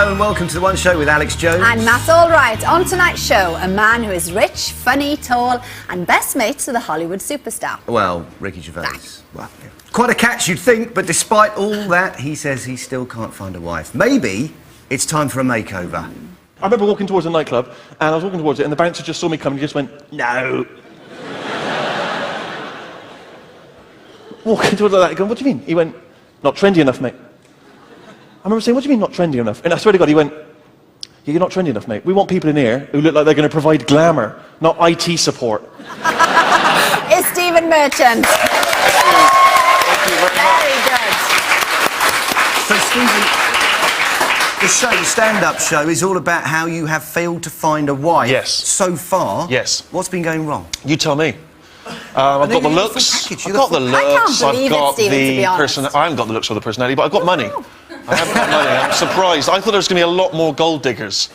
Hello and welcome to The One Show with Alex Jones. And Matt Allwright. On tonight's show, a man who is rich, funny, tall and best mates with a Hollywood superstar. Well, Ricky Gervais. Well, yeah. Quite a catch, you'd think, but despite all that, he says he still can't find a wife. Maybe it's time for a makeover. I remember walking towards a nightclub, and I was walking towards it, and the bouncer just saw me coming and he just went, no. Walking towards that, going, what do you mean? He went, not trendy enough, mate. I remember saying, what do you mean not trendy enough? And I swear to God, he went, yeah, you're not trendy enough, mate. We want people in here who look like they're going to provide glamour, not IT support. It's Stephen Merchant. Thank you very much. Very good. So, Stephen, the stand-up show, is all about how you have failed to find a wife. Yes. So far. Yes. What's been going wrong? You tell me. I've got the looks. I've got the looks. I can't believe it, Stephen, to be honest. I haven't got the looks or the personality, but I've got money. I have got money. I'm surprised. I thought there was going to be a lot more gold diggers.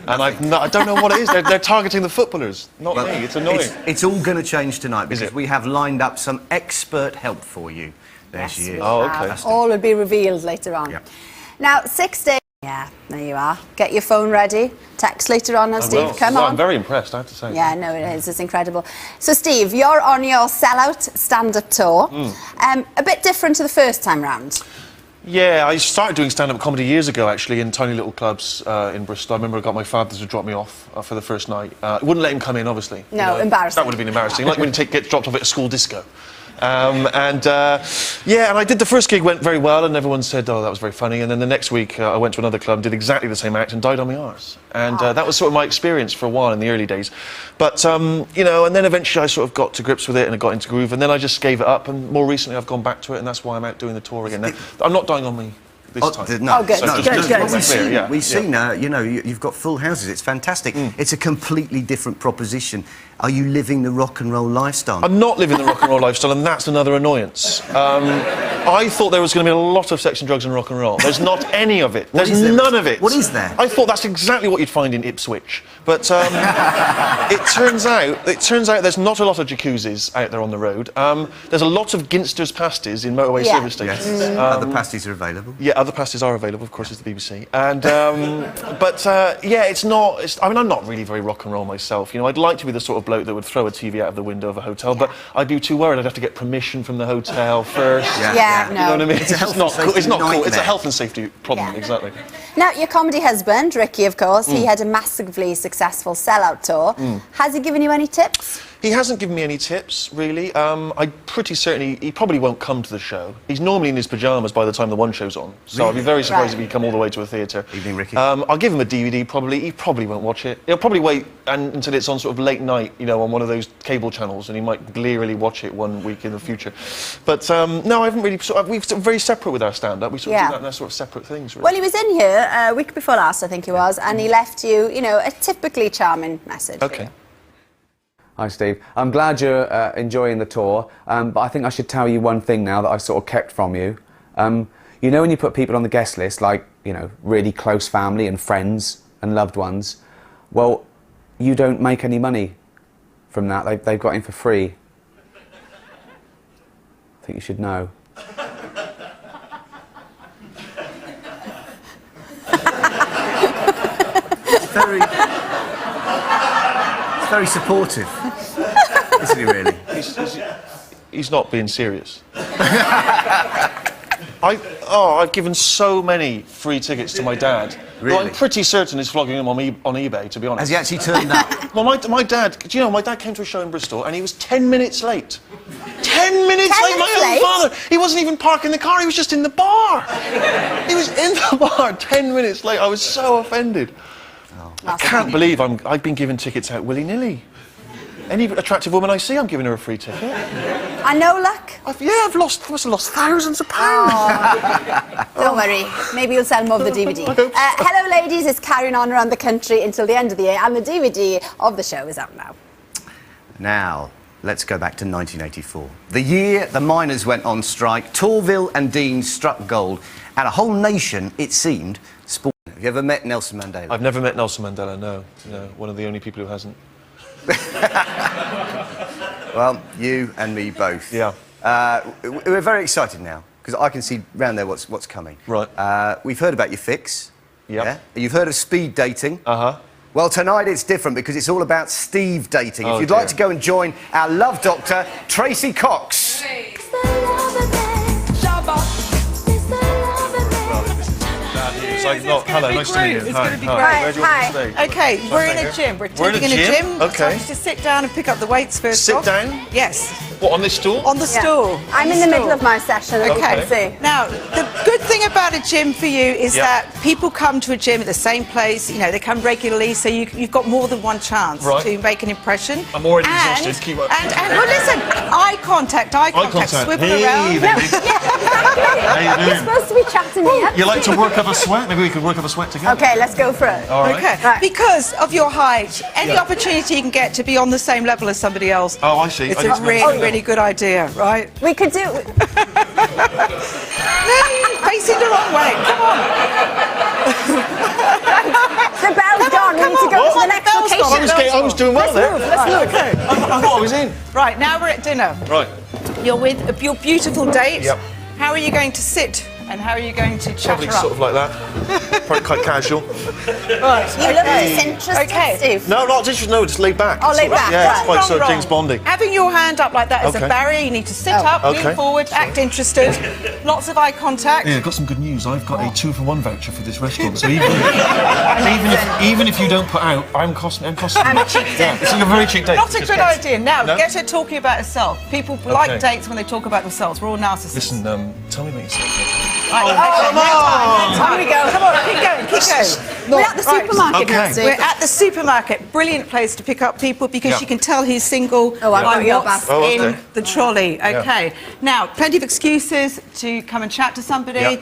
And I don't know what it is. They're targeting the footballers, not me. It's annoying. It's all going to change tonight because we have lined up some expert help for you. There she is. Oh, okay. All will be revealed later on. Yeah. Now, 6 days... Yeah, there you are. Get your phone ready. Text later on, Steve. Come on. I'm very impressed, I have to say. Yeah, no, it is. It's incredible. So, Steve, you're on your sellout stand-up tour. A bit different to the first time round. Yeah, I started doing stand-up comedy years ago, actually, in tiny little clubs in Bristol. I remember I got my father to drop me off for the first night. Wouldn't let him come in, obviously. No, embarrassing. That would have been embarrassing, like when you get dropped off at a school disco. And I did the first gig, went very well, and everyone said, oh, that was very funny. And then the next week, I went to another club, did exactly the same act, and died on my arse. And that was sort of my experience for a while in the early days. But, you know, and then eventually I sort of got to grips with it and I got into groove, and then I just gave it up, and more recently I've gone back to it, and that's why I'm out doing the tour again. Now, I'm not dying on me this time. No, good. No, Good. We've seen, you know, you've got full houses. It's fantastic. It's a completely different proposition. Are you living the rock and roll lifestyle? I'm not living the rock and roll lifestyle, and that's another annoyance. I thought there was going to be a lot of sex and drugs and rock and roll. There's not any of it. There's none of it. What is there? I thought that's exactly what you'd find in Ipswich. But it turns out there's not a lot of jacuzzis out there on the road. There's a lot of Ginster's pasties in motorway service stations. Yes. Other pasties are available. Yeah, other pasties are available, of course, is the BBC. And yeah, it's not. I mean, I'm not really very rock and roll myself. You know, I'd like to be the sort of bloke that would throw a TV out of the window of a hotel, but I'd be too worried. I'd have to get permission from the hotel first. No. You know what I mean? It's not cool. It's not cool. It's a nightmare. health and safety problem, Yeah. exactly. Now, your comedy husband, Ricky, of course, he had a massively successful sellout tour. Has he given you any tips? He hasn't given me any tips, really. I'm pretty certain he probably won't come to the show. He's normally in his pyjamas by the time the One Show's on, so I'd be very surprised if he'd come all the way to a theatre. Evening, Ricky. I'll give him a DVD, probably. He probably won't watch it. He'll probably wait until it's on sort of late night, you know, on one of those cable channels, and he might blearily watch it one week in the future. But, no, I haven't really... we're very separate with our stand-up. We sort of do that, and they're sort of separate things, really. Well, he was in here a week before last, I think he was, and he left you, you know, a typically charming message. OK. Hi, Steve. I'm glad you're enjoying the tour, but I think I should tell you one thing now that I've sort of kept from you. You know when you put people on the guest list, like, you know, really close family and friends and loved ones, well, you don't make any money from that. They've got in for free. I think you should know. It's very supportive, isn't he, really? He's not being serious. I've given so many free tickets to my dad. Really? Well, I'm pretty certain he's flogging them on eBay, to be honest. Has he actually turned up? Well, my dad, do you know, my dad came to a show in Bristol and he was 10 minutes late. 10 minutes late, my own father! He wasn't even parking the car, he was just in the bar. He was in the bar 10 minutes late. I was so offended. I can't believe I've been giving tickets out willy-nilly. Any attractive woman I see, I'm giving her a free ticket. And no luck? I've must have lost thousands of pounds. Don't worry, maybe you'll sell more of the DVD. Hello Ladies is carrying on around the country until the end of the year, and the DVD of the show is out now. Now, let's go back to 1984. The year the miners went on strike, Torville and Dean struck gold, and a whole nation, it seemed, sported. Have you ever met Nelson Mandela? I've never met Nelson Mandela, no. One of the only people who hasn't. Well, you and me both. Yeah. We're very excited now, because I can see round there what's coming. Right. We've heard about your fix. Yep. Yeah? You've heard of speed dating. Uh-huh. Well, tonight it's different because it's all about Steve dating. Oh, if you'd dear. like to go and join our love doctor, Tracy Cox. Hello, nice to meet you. It's Hi. going to be Hi. great. Where do you want to stay? Okay, we're in a gym. We're We're in a taking gym? Okay. So I want you to sit down and pick up the weights first. Sit off. down? Yes. What, on this stool? On the stool. I'm in the middle of my session. Okay. See. Now, the good thing about a gym for you is that people come to a gym at the same place. You know, they come regularly, so you've got more than one chance to make an impression. I'm already exhausted. Keep up. And well, listen, eye contact, swivel around. How you You're doing? supposed to be chatting me up. You like to work up a sweat? Maybe we could work up a sweat together. Okay, let's go for it. All right. Okay, Right. because of your height, any opportunity you can get to be on the same level as somebody else. Oh, I see. It's I a didn't know. really, really good idea, right? We could do. No, facing the wrong way. Come on. The bell's gone. We need to go to the next Bell's gone. location. I was doing well there. Let's move. Okay. I thought I was in. Right, now we're at dinner. Right. You're with your beautiful date. Yep. How are you going to sit and how are you going to chat Probably her up? sort of like that. Probably quite casual. Right. You look disinterested, Okay. Steve. No, not just just laid back. Oh, laid back, Yeah, right. it's quite sort of Wrong. James Bondy. Having your hand up like that is a Okay. barrier. You need to sit up, Okay. lean forward, act interested. Lots of eye contact. Yeah, I've got some good news. I've got a 2-for-1 voucher for this restaurant. So even if you don't put out, I'm costing. I'm a cheap date. Yeah, it's a very cheap date. Not a good idea. Now, No? get her talking about herself. People like dates when they talk about themselves. We're all narcissists. Listen, tell me about yourself. Right, Here we go. Come on, keep going, keep going. We're at the supermarket Okay. now, Steve. We're at the supermarket. Brilliant place to pick up people because you can tell who's single Oh, I've got by your what's basket. Oh, in okay. the trolley. Okay. Now, plenty of excuses to come and chat to somebody. Yeah.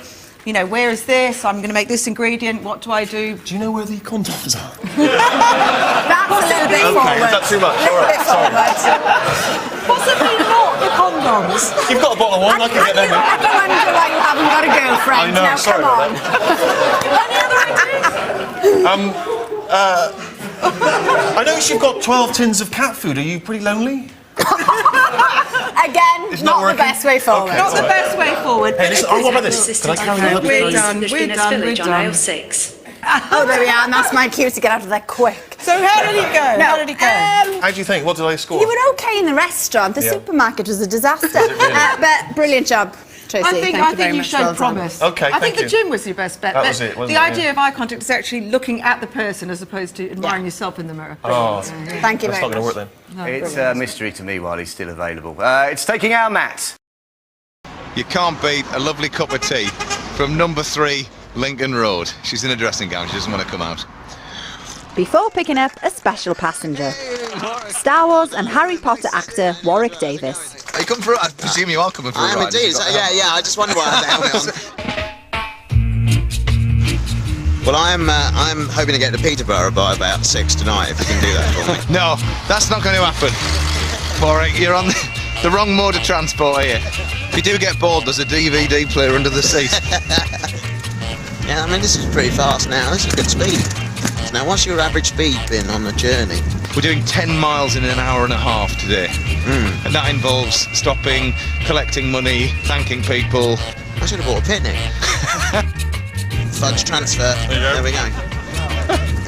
You know, where is this? I'm going to make this ingredient. What do I do? Do you know where the condoms are? That's a little bit forward. is that too much? A little bit forward. Possibly not the condoms. You've got a bottle of wine. I can get them in. I can wonder why you haven't got a girlfriend. I know, Now, sorry come on. I noticed you've got 12 tins of cat food. Are you pretty lonely? Again, It's not not the best way forward. Okay. Not the best way forward. Hey, listen, what about this? Can I carry you up? We're done. There's We're been a done. We're spillage on done. aisle 6. Oh, there we are, and that's my cue to get out of there quick. So how did it go? How did it go? How do you think? What did I score? You were okay in the restaurant. The Yeah. supermarket was a disaster. really? But brilliant job, Tracy. I think Thank you very you much. showed Well done. promise. Okay, I think thank the you. gym was your best bet. That but was it, wasn't the it? idea of eye contact is actually looking at the person as opposed to admiring yourself in the mirror. Oh, Thank you that's very not going much. to work then. It's a mystery to me while he's still available. It's taking our Matt. You can't beat a lovely cup of tea from number 3 Lincoln Road. She's in a dressing gown, she doesn't want to come out. Before picking up a special passenger, Star Wars and Harry Potter actor Warwick Davis. Are you coming for I presume you are coming for a I am ride. indeed. You've got a helmet. Yeah, I just wonder why I had the helmet on. Well, I'm hoping to get to Peterborough by about 6 tonight, if you can do that for me. No, that's not going to happen. Warwick, you're on the wrong mode of transport here. If you do get bored, there's a DVD player under the seat. Yeah, I mean, this is pretty fast now. This is good speed. Now, what's your average speed been on the journey? We're doing 10 miles in an hour and a half today. And that involves stopping, collecting money, thanking people. I should have bought a picnic. Fudge transfer. There we go.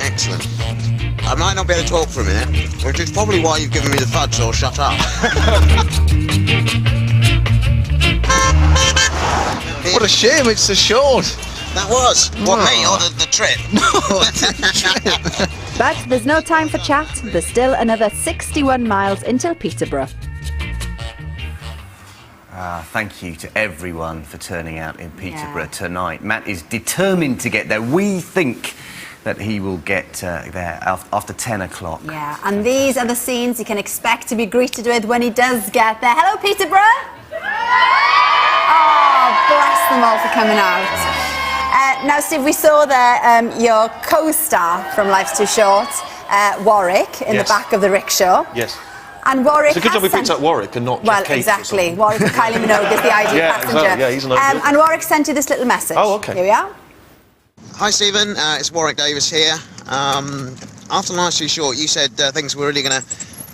Excellent. I might not be able to talk for a minute, which is probably why you've given me the fudge, or shut up. What a shame, it's so short. That was. What, me, or the trip? But there's no time for chat. There's still another 61 miles until Peterborough. Thank you to everyone for turning out in Peterborough tonight. Matt is determined to get there. We think that he will get there after 10 o'clock. Yeah, and these are the scenes you can expect to be greeted with when he does get there. Hello, Peterborough. Oh, bless them all for coming out. Now, Steve, we saw there your co-star from Life's Too Short, Warwick, in the back of the rickshaw. Yes. And Warwick It's a good job we has picked sent- up Warwick and not Well, just Kate. exactly. Warwick and Kylie Minogue is the ideal Yeah, passenger. exactly. Yeah, he's an ideal. And Warwick sent you this little message. Oh, okay. Here we are. Hi, Stephen. It's Warwick Davis here. After Life's Too Short, you said things were really going to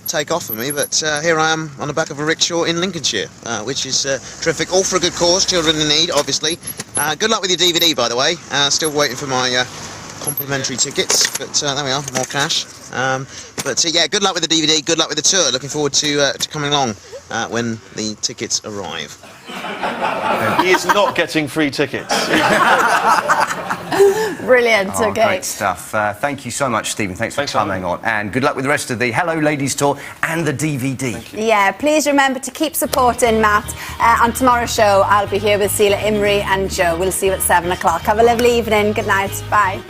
take off for me, but here I am on the back of a rickshaw in Lincolnshire, which is terrific. All for a good cause, children in need, obviously. Good luck with your DVD, by the way. Still waiting for my complimentary tickets, but there we are, more cash. Yeah, good luck with the DVD, good luck with the tour. Looking forward to coming along when the tickets arrive. He is not getting free tickets. Brilliant, Oh, okay. great stuff. Thank you so much, Stephen. Thanks for coming on. And good luck with the rest of the Hello Ladies tour and the DVD. Yeah, please remember to keep supporting Matt. On tomorrow's show, I'll be here with Sheila Imrie and Joe. We'll see you at 7 o'clock. Have a lovely evening. Good night. Bye.